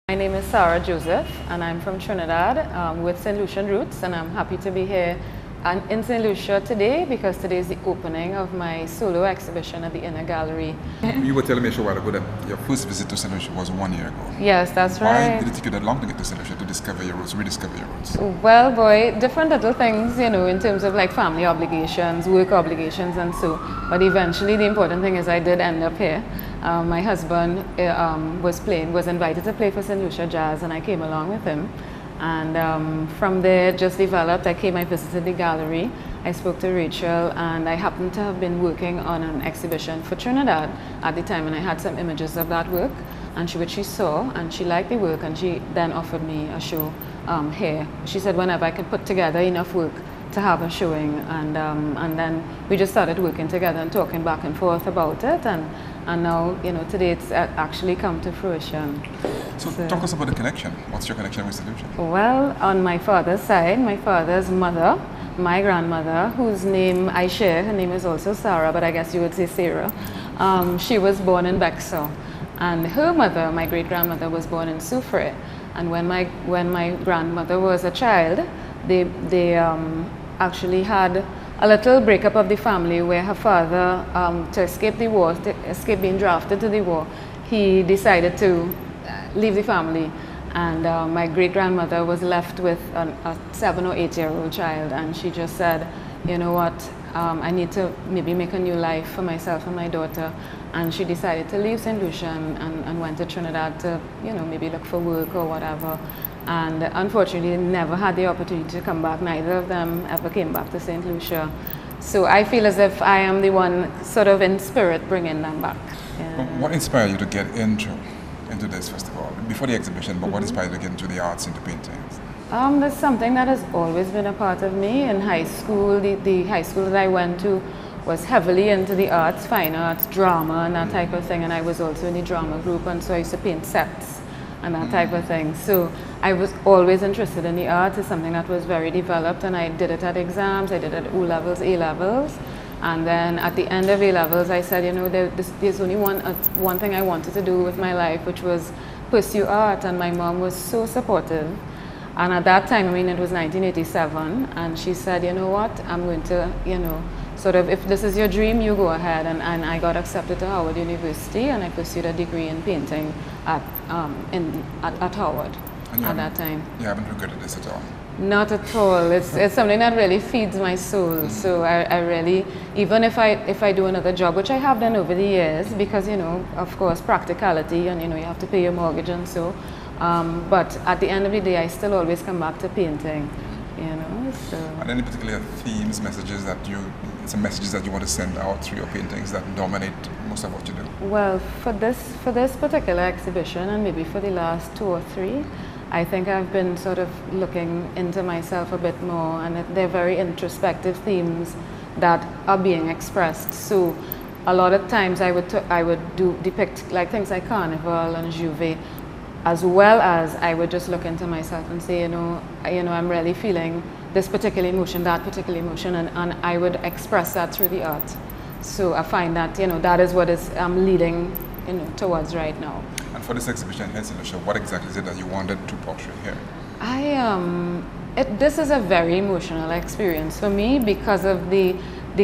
My name is Sarah Joseph and I'm from Trinidad with St. Lucian roots, and I'm happy to be here in St. Lucia today because today is the opening of my solo exhibition at the Inner Gallery. You were telling me a while ago that your first visit to St. Lucia was 1 year ago. Yes, that's right. Why did it take you that long to get to St. Lucia to discover your roots, rediscover your roots? Well, boy, different little things, you know, in terms of like family obligations, work obligations and so. But eventually the important thing is I did end up here. My husband was invited to play for St. Lucia Jazz, and I came along with him. And from there, it just developed. I visited the gallery, I spoke to Rachel, and I happened to have been working on an exhibition for Trinidad at the time, and I had some images of that work, and which she saw, and she liked the work, and she then offered me a show here. She said whenever I could put together enough work to have a showing, and then we just started working together and talking back and forth about it, and now, you know, today it's actually come to fruition. So talk us about the connection. What's your connection with St. Lucia? Well, on my father's side, my father's mother, my grandmother, whose name I share, her name is also Sarah, but I guess you would say Sarah. She was born in Bexon, and her mother, my great-grandmother, was born in Soufriere. And when my grandmother was a child, they actually had a little breakup of the family where her father, to escape the war, to escape being drafted to the war, he decided to leave the family, and my great-grandmother was left with a 7 or 8-year-old child, and she just said, you know what, I need to maybe make a new life for myself and my daughter, and she decided to leave St. Lucia and went to Trinidad to, you know, maybe look for work or whatever, and unfortunately never had the opportunity to come back. Neither of them ever came back to St. Lucia. So I feel as if I am the one sort of in spirit bringing them back. Yeah. What inspired you to get into this festival before the exhibition, but what inspired you to get into the arts, into paintings? There's something that has always been a part of me. In high school, the high school that I went to was heavily into the arts, fine arts, drama and that type of thing, and I was also in the drama group, and so I used to paint sets and that type of thing. So I was always interested in the arts. It's something that was very developed, and I did it at exams, I did it at O-levels, A-levels. And then at the end of A-levels, I said, you know, there's only one thing I wanted to do with my life, which was pursue art, and my mom was so supportive. And at that time, I mean, it was 1987, and she said, you know what, I'm going to, you know, sort of, if this is your dream, you go ahead. And I got accepted to Howard University, and I pursued a degree in painting at Howard at that time. You haven't regretted this at all? Not at all. It's something that really feeds my soul. So I really, even if I do another job, which I have done over the years, because, you know, of course, practicality, and, you know, you have to pay your mortgage and so, but at the end of the day, I still always come back to painting, you know. So. Are there any particular themes, messages that some messages that you want to send out through your paintings that dominate most of what you do? Well, for this particular exhibition, and maybe for the last 2 or 3, I think I've been sort of looking into myself a bit more, and they're very introspective themes that are being expressed. So a lot of times I would depict like things like Carnival and Juve, as well as I would just look into myself and say, you know, I'm really feeling this particular emotion, that particular emotion, and I would express that through the art. So I find that, you know, that is what I'm leading, you know, towards right now. And for this exhibition here in St. Lucia, what exactly is it that you wanted to portray here? This is a very emotional experience for me because of the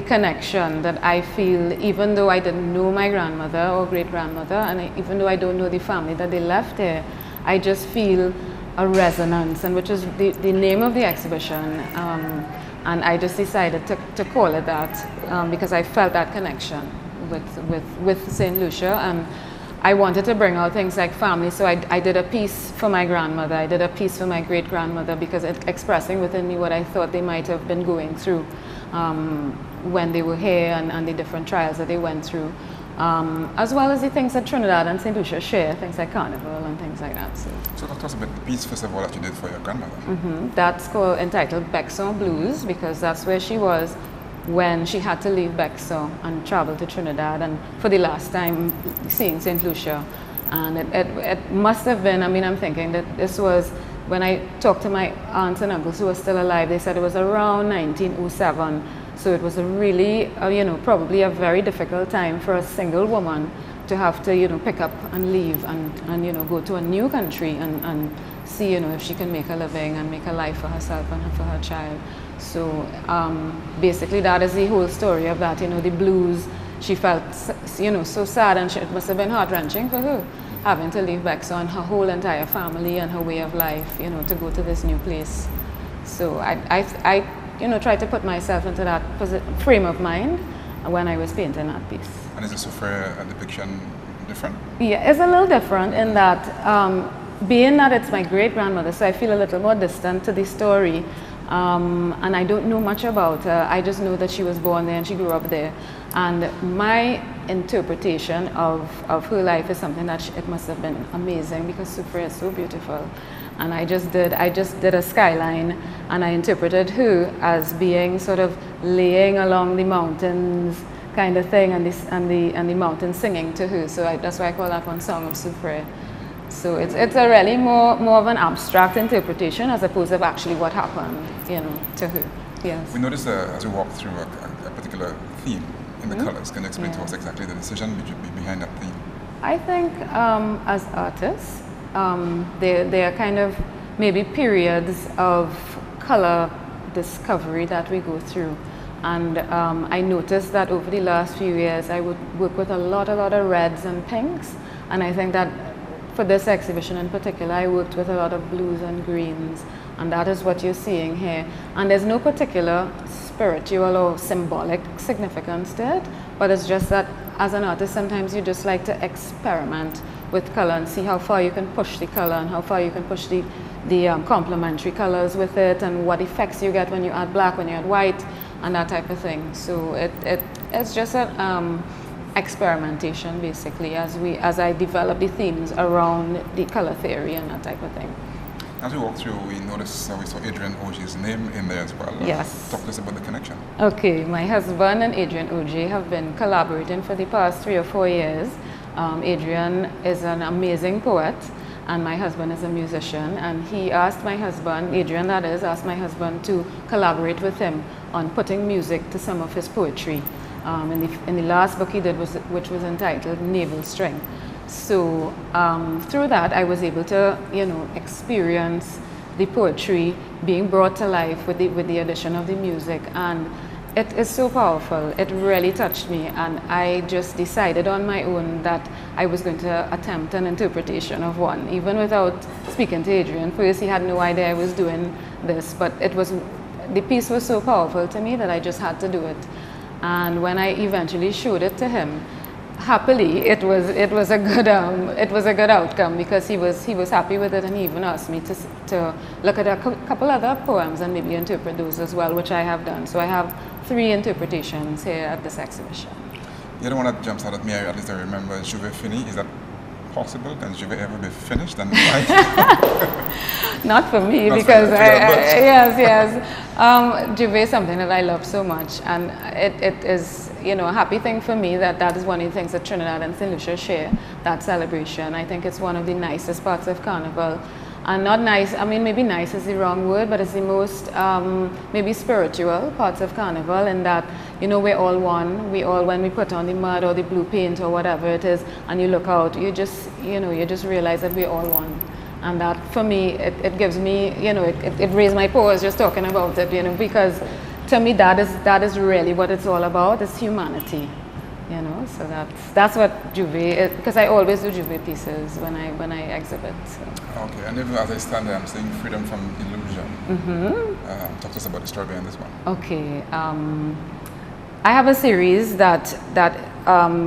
connection that I feel, even though I didn't know my grandmother or great-grandmother, and even though I don't know the family that they left here, I just feel a resonance, and which is the name of the exhibition. And I just decided to call it that because I felt that connection with St. Lucia, and I wanted to bring out things like family. So I did a piece for my grandmother, I did a piece for my great-grandmother, because expressing within me what I thought they might have been going through when they were here, and the different trials that they went through, as well as the things that Trinidad and St. Lucia share, things like Carnival and things like that. So talk to us about the piece, first of all, that you did for your grandmother. That's entitled Bexon Blues, because that's where she was when she had to leave Bexon and travel to Trinidad, and for the last time seeing St. Lucia. And it must have been, I mean, I'm thinking that this was, when I talked to my aunts and uncles who were still alive, they said it was around 1907. So it was a really, you know, probably a very difficult time for a single woman have to, you know, pick up and leave and you know, go to a new country and see, you know, if she can make a living and make a life for herself and for her child. So basically that is the whole story of that, you know, the blues. She felt, you know, so sad, and it must have been heart-wrenching for her, having to leave Bexon, her whole entire family and her way of life, you know, to go to this new place. So I you know, tried to put myself into that frame of mind when I was painting that piece. And is the Soufriere depiction different? Yeah, it's a little different in that, being that it's my great-grandmother, so I feel a little more distant to the story. And I don't know much about her. I just know that she was born there and she grew up there. And my interpretation of her life is something that it must have been amazing, because Soufriere is so beautiful. And I just did a skyline, and I interpreted her as being sort of laying along the mountains kind of thing, and the mountains singing to her. So that's why I call that one Song of Soufriere. So it's a really more of an abstract interpretation as opposed to actually what happened, you know, to her. Yes. We noticed as we walk through a particular theme in the colors. Can you explain to us exactly the decision behind that theme? I think as artists, there are kind of maybe periods of color discovery that we go through. And I noticed that over the last few years, I would work with a lot of reds and pinks. And I think that for this exhibition in particular, I worked with a lot of blues and greens, and that is what you're seeing here. And there's no particular spiritual or symbolic significance to it, but it's just that as an artist, sometimes you just like to experiment with color and see how far you can push the color and how far you can push the complementary colors with it, and what effects you get when you add black, when you add white, and that type of thing. So it's just an experimentation, basically, as I develop the themes around the color theory and that type of thing. As we walked through, we noticed we saw Adrian Oje's name in there as well. Yes. Talk to us about the connection. Okay, my husband and Adrian Oje have been collaborating for the past 3 or 4 years. Adrian is an amazing poet, and my husband is a musician, and he asked my husband, Adrian that is, asked my husband to collaborate with him on putting music to some of his poetry. In the last book he did, which was entitled Navel String. So through that I was able to, you know, experience the poetry being brought to life with the addition of the music, and it is so powerful. It really touched me, and I just decided on my own that I was going to attempt an interpretation of one, even without speaking to Adrian. First, he had no idea I was doing this, but the piece was so powerful to me that I just had to do it. And when I eventually showed it to him, happily, it was a good outcome, because he was happy with it, and he even asked me to look at a couple other poems and maybe interpret those as well, which I have done. So I have 3 interpretations here at this exhibition. The other one that jumps out at me, at least I remember, is Juve Fini. Is that possible? Can Juve ever be finished? And Not for me, because yes. Juve is something that I love so much, and it is, you know, a happy thing for me that is one of the things that Trinidad and St. Lucia share, that celebration. I think it's one of the nicest parts of Carnival. And not nice, I mean, maybe nice is the wrong word, but it's the most maybe spiritual parts of Carnival, in that, you know, we're all one. We all, when we put on the mud or the blue paint or whatever it is, and you look out, you just realize that we're all one. And that, for me, it gives me, you know, it raised my pores just talking about it, you know, because to me that is really what it's all about, is humanity. You know, so that's what Juve is, because I always do Juve pieces when I exhibit. So. Okay, and even as I stand there, I'm seeing Freedom from Illusion. Talk to us about the story behind this one. Okay, I have a series that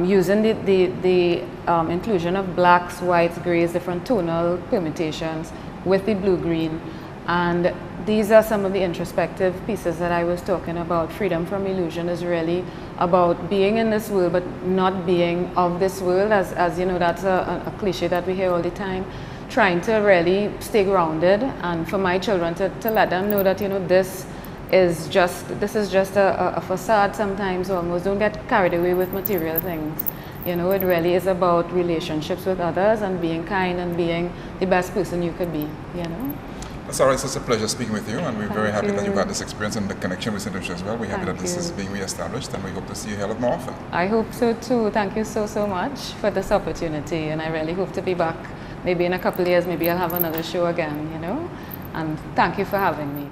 using the inclusion of blacks, whites, grays, different tonal permutations with the blue-green, and these are some of the introspective pieces that I was talking about. Freedom from Illusion is really about being in this world but not being of this world, as you know, that's a cliche that we hear all the time. Trying to really stay grounded, and for my children to let them know that, you know, this is just a facade sometimes, almost. Don't get carried away with material things. You know, it really is about relationships with others and being kind and being the best person you could be, you know. Sarah, it's such a pleasure speaking with you, and we're very happy that you. you've had this experience and the connection with St. Lucia as well. We're happy that this is being re-established, and we hope to see you here a lot more often. I hope so too. Thank you so much for this opportunity, and I really hope to be back maybe in a couple of years. Maybe I'll have another show again, you know, and thank you for having me.